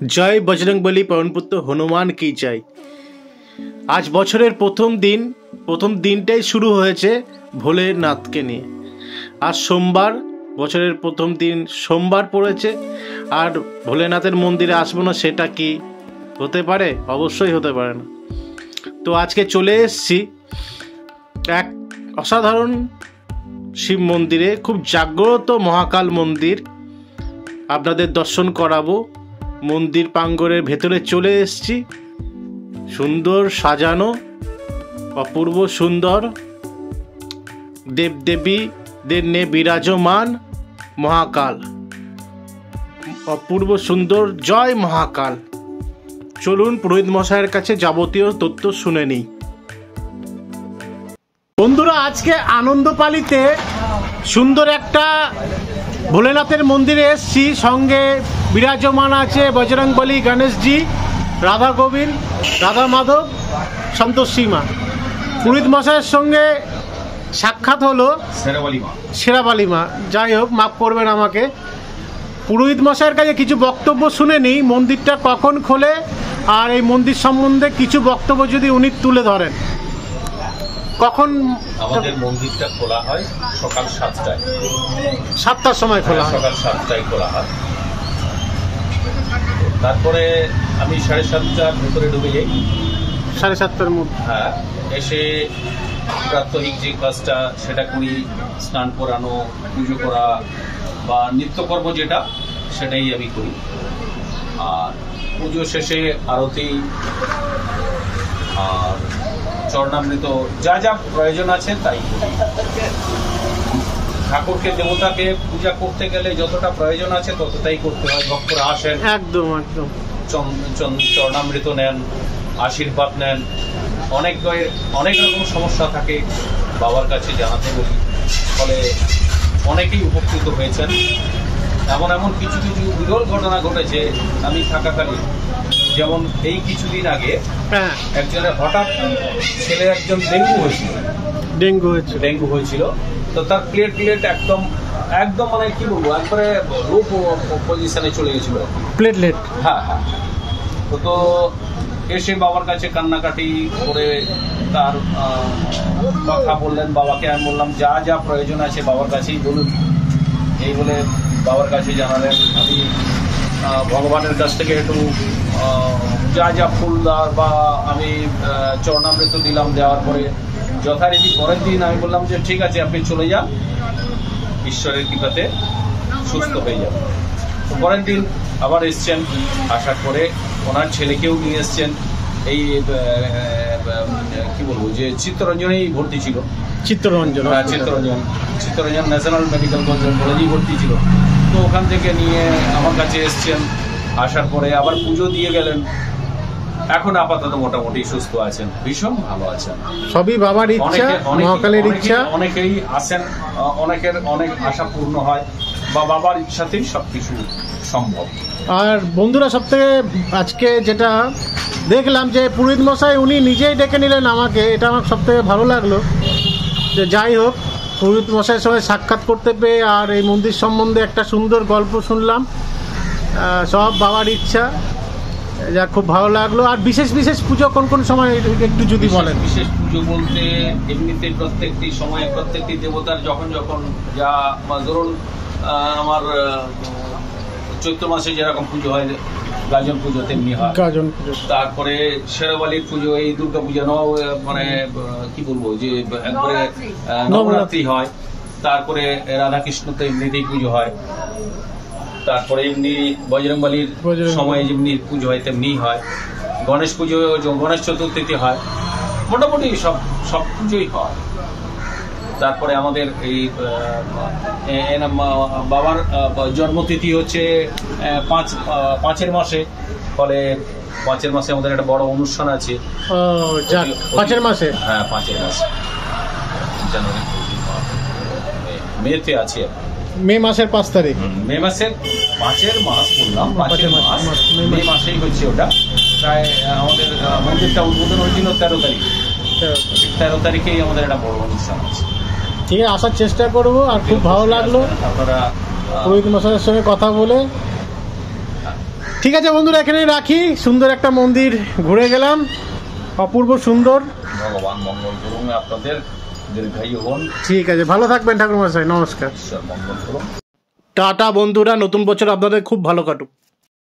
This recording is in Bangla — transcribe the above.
জয় বজরংবলী পবনপুত্র হনুমান কি চাই। আজ বছরের প্রথম দিনটাই শুরু হয়েছে ভোলেনাথকে নিয়ে। আজ সোমবার, বছরের প্রথম দিন সোমবার পড়েছে, আর ভোলেনাথের মন্দিরে আসবো না সেটা কি হতে পারে? অবশ্যই হতে পারে না। তো আজকে চলে এসেছি এক অসাধারণ শিব মন্দিরে, খুব জাগ্রত মহাকাল মন্দির। আপনাদের দর্শন করাবো। মন্দির প্রাঙ্গণের ভেতরে চলে এসেছি। সুন্দর সাজানো, অপূর্ব সুন্দর দেবদেবীদের নিয়ে বিরাজমান মহাকাল, অপূর্ব সুন্দর। জয় মহাকাল। চলুন পুরোহিত মশাইয়ের কাছে যাবতীয় তথ্য শুনে নিই। বন্ধুরা, আজকে আনন্দপালিতে সুন্দর একটা ভোলেনাথের মন্দিরে এসেছি। সঙ্গে বিরাজমান আছে বজরংবলী, গণেশজি, রাধা গোবিন্দ, রাধা মাধব, সন্তোষী মা। পুরোহিত মশাইয়ের সঙ্গে সাক্ষাৎ হলো শেরাবালি মা। যাই হোক, মাফ করবেন আমাকে। পুরোহিত মশাইয়ের কাছে কিছু বক্তব্য শুনে নিই, মন্দিরটা কখন খোলে আর এই মন্দির সম্বন্ধে কিছু বক্তব্য যদি উনি তুলে ধরেন। কখন আমাদের মন্দিরটা খোলা হয়? সকাল 7টায়। 7টার সময় খোলা হয়। সকাল 7টায় খোলা হয়। তারপরে আমি 7:30টার ভেতরে ঢুকে যাই। 7:30টার মধ্যে হ্যাঁ, এসে প্রাত্যহিক যে কাজটা সেটা করি। স্নান করানো, পুজো করা বা নিত্যকর্ম যেটা, সেটাই আমি করি। আর পুজো শেষে আরতি আর চরণামৃত যা যা প্রয়োজন আছে তাই করি। ঠাকুরকে, দেবতাকে পূজা করতে গেলে যতটা প্রয়োজন আছে ততটাই করতে হয়। ভক্তরা আসেন, একদম একদম চরণামৃত নেন, আশীর্বাদ নেন। অনেক রকম সমস্যা থাকে, বাবার কাছে জানাতে বলি। ফলে অনেকেই উপকৃত হয়েছেন। এমন কিছু বিরল ঘটনা ঘটেছে আমি থাকাকালীন। যেমন এই কিছুদিন আগে একজনের হঠাৎ ছেলে একজন ডেঙ্গু হয়েছিল। তো তার প্লেট একদম মানে কি বলবো, একবারে লো পজিশনে চলে গেছিল। প্লেটলেট, হ্যাঁ। তো এসে বাবার কাছে কান্নাকাটি করে তার কথা বললেন বাবাকে। আমি বললাম যা যা প্রয়োজন আছে বাবার কাছেই বলুন, এই বলে বাবার কাছে জানালেন। আমি ভগবানের কাছ থেকে একটু যা ফুল দেওয়ার বা আমি চরণামৃত দিলাম। দেওয়ার পরে যথারীতি পরের দিন আমি বললাম যে ঠিক আছে, আপনি চলে যান, ঈশ্বরের কৃপাতে সুস্থ হয়ে যাবেন। তো পরের দিন আবার এসছেন। আসার পরে ওনার ছেলেকেও নিয়ে এসছেন। এই কি বলবো, যে চিত্তরঞ্জনেই ভর্তি ছিল। চিত্তরঞ্জন ন্যাশনাল মেডিকেল কলেজেই ভর্তি ছিল। তো ওখান থেকে নিয়ে আমার কাছে এসছেন। আসার পরে আবার পুজো দিয়ে গেলেন। এখন আপাতত মোটামুটি সুস্থ আছেন, ভীষণ ভালো আছেন। সবই বাবার ইচ্ছা, মহাকালের ইচ্ছা। অনেকেই আসেন, অনেক আশা পূর্ণ হয়, বা বাবার ইচ্ছাতেই সবকিছু সম্ভব। আর বন্ধুরা, সব থেকে আজকে যেটা দেখলাম যে পুরোহিত মশাই উনি নিজেই ডেকে নিলেন আমাকে। এটা আমার সব থেকে ভালো লাগলো। যে যাই হোক, পুরোহিত মশাইয়ের সঙ্গে সাক্ষাৎ করতে পেয়ে আর এই মন্দির সম্বন্ধে একটা সুন্দর গল্প শুনলাম। সব বাবার ইচ্ছা, যা খুব ভালো লাগলো। আর বিশেষ পুজো কোন সময় একটু যদি বলেন। বিশেষ পুজো বলতে এমনিতে প্রত্যেকটি সময়ে প্রত্যেকটি দেবতার যখন যা, ধরুন আমার চৈত্র মাসে যেরকম পুজো হয়, গাজন পুজো তেমনি হয়। তারপরে শেরাবালির পুজো, এই দুর্গা পুজো মানে কি বলবো, যে একবারে নবরাত্রি হয়। তারপরে রাধাকৃষ্ণতে এমনিতেই পুজো হয়। তারপরে এমনি বজরংবলীর সময় যেমনি পুজো হয় তেমনি হয়। গণেশ পুজো, গণেশ চতুর্থীতে হয়। মোটামুটি সব পুজোই হয়। তারপরে আমাদের এই বাবার জন্মতিথি হচ্ছে 5 মাসে। ফলে 5 মাসে আমাদের একটা বড় অনুষ্ঠান আছে। 5 মাসে? হ্যাঁ, 5 মাসে। জানুয়ারি, মেতে আছে। মে মাসের 5 তারিখ। মে মাসের 5 মাস বললাম, 5 মাস। মে মাসেই হচ্ছে ওটা। প্রায় আমাদের মন্দিরটা উদ্বোধন হয়েছিল 13 তারিখ। 13 তারিখেই আমাদের একটা বড় অনুষ্ঠান আছে। ঠিক আছে, আসার চেষ্টা করবো। আর খুব ভালো লাগলো আপনারা পুরোহিত মশাইয়ের সঙ্গে কথা বলে। ঠিক আছে বন্ধুরা, এখানে রাখি। সুন্দর একটা মন্দির ঘুরে গেলাম, অপূর্ব সুন্দর। ভগবান মঙ্গল করুন, আপনাদের দীর্ঘায়ু হন। ঠিক আছে, ভালো থাকবেন ঠাকুরমশাই, নমস্কার। ঈশ্বর মঙ্গল করুন। টাটা বন্ধুরা, নতুন বছর আপনাদের খুব ভালো কাটুক।